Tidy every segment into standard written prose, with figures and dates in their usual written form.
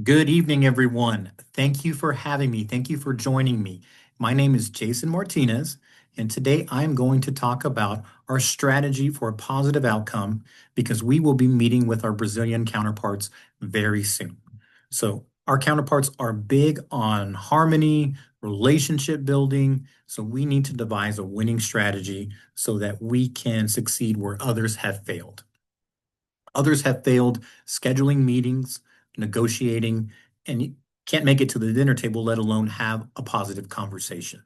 Good evening, everyone. Thank you for having me. Thank you for joining me. My name is Jason Martinez, and today I'm going to talk about our strategy for a positive outcome because we will be meeting with our Brazilian counterparts very soon. So, our counterparts are big on harmony, relationship building. So, we need to devise a winning strategy so that we can succeed where others have failed. Others have failed scheduling meetings, negotiating, and you can't make it to the dinner table, let alone have a positive conversation.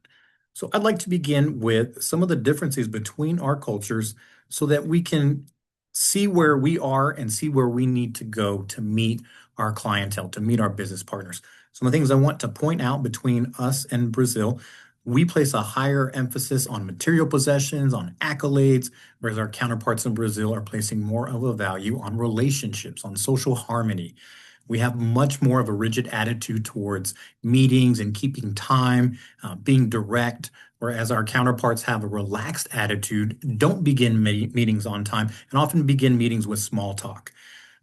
So, I'd like to begin with some of the differences between our cultures so that we can see where we are and see where we need to go to meet our clientele, to meet our business partners. Some of the things I want to point out between us and Brazil, we place a higher emphasis on material possessions, on accolades, whereas our counterparts in Brazil are placing more of a value on relationships, on social harmony. We have much more of a rigid attitude towards meetings and keeping time, being direct, whereas our counterparts have a relaxed attitude, don't begin meetings on time, and often begin meetings with small talk.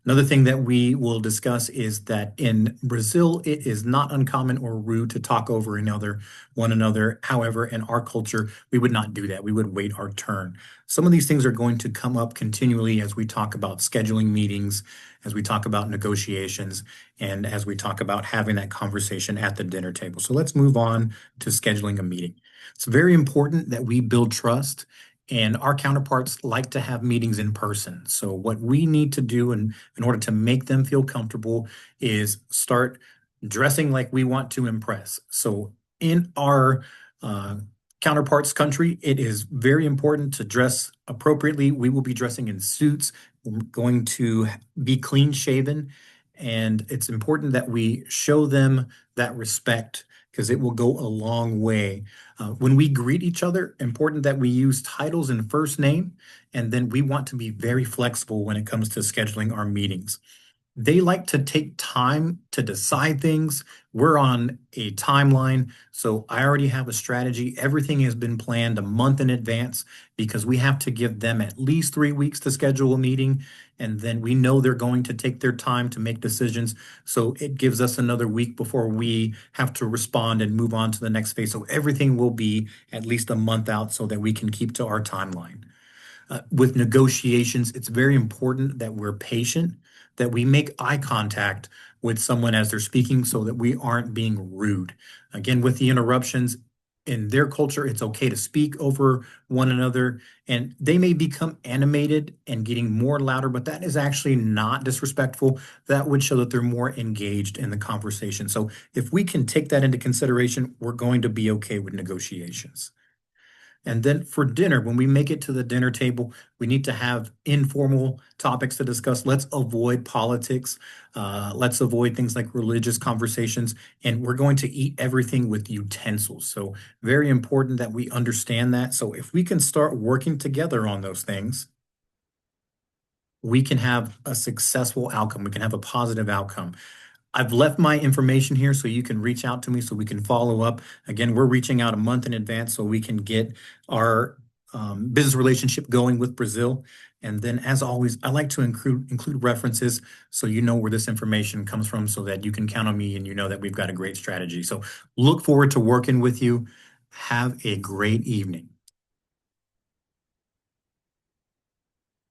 Another thing that we will discuss is that in Brazil, it is not uncommon or rude to talk over one another. However, in our culture, we would not do that. We would wait our turn. Some of these things are going to come up continually as we talk about scheduling meetings, as we talk about negotiations, and as we talk about having that conversation at the dinner table. So let's move on to scheduling a meeting. It's very important that we build trust, and our counterparts like to have meetings in person. So what we need to do in order to make them feel comfortable is start dressing like we want to impress. So in our uh, counterparts country, it is very important to dress appropriately. We will be dressing in suits. We're going to be clean shaven. And it's important that we show them that respect because it will go a long way. When we greet each other, important that we use titles and first name, and then we want to be very flexible when it comes to scheduling our meetings. They like to take time to decide things. We're on a timeline, so I already have a strategy. Everything has been planned a month in advance because we have to give them at least 3 weeks to schedule a meeting, and then we know they're going to take their time to make decisions. So it gives us another week before we have to respond and move on to the next phase. So everything will be at least a month out so that we can keep to our timeline. With negotiations, it's very important that we're patient, that we make eye contact with someone as they're speaking so that we aren't being rude. Again, with the interruptions, in their culture, it's okay to speak over one another, and they may become animated and getting more louder, but that is actually not disrespectful. That would show that they're more engaged in the conversation. So if we can take that into consideration, we're going to be okay with negotiations. And then for dinner, when we make it to the dinner table, we need to have informal topics to discuss. Let's avoid politics. Let's avoid things like religious conversations. And we're going to eat everything with utensils. So, very important that we understand that. So, if we can start working together on those things, we can have a successful outcome. We can have a positive outcome. I've left my information here so you can reach out to me so we can follow up. Again, we're reaching out a month in advance so we can get our business relationship going with Brazil. And then, as always, I like to include references so you know where this information comes from so that you can count on me and you know that we've got a great strategy. So, look forward to working with you. Have a great evening.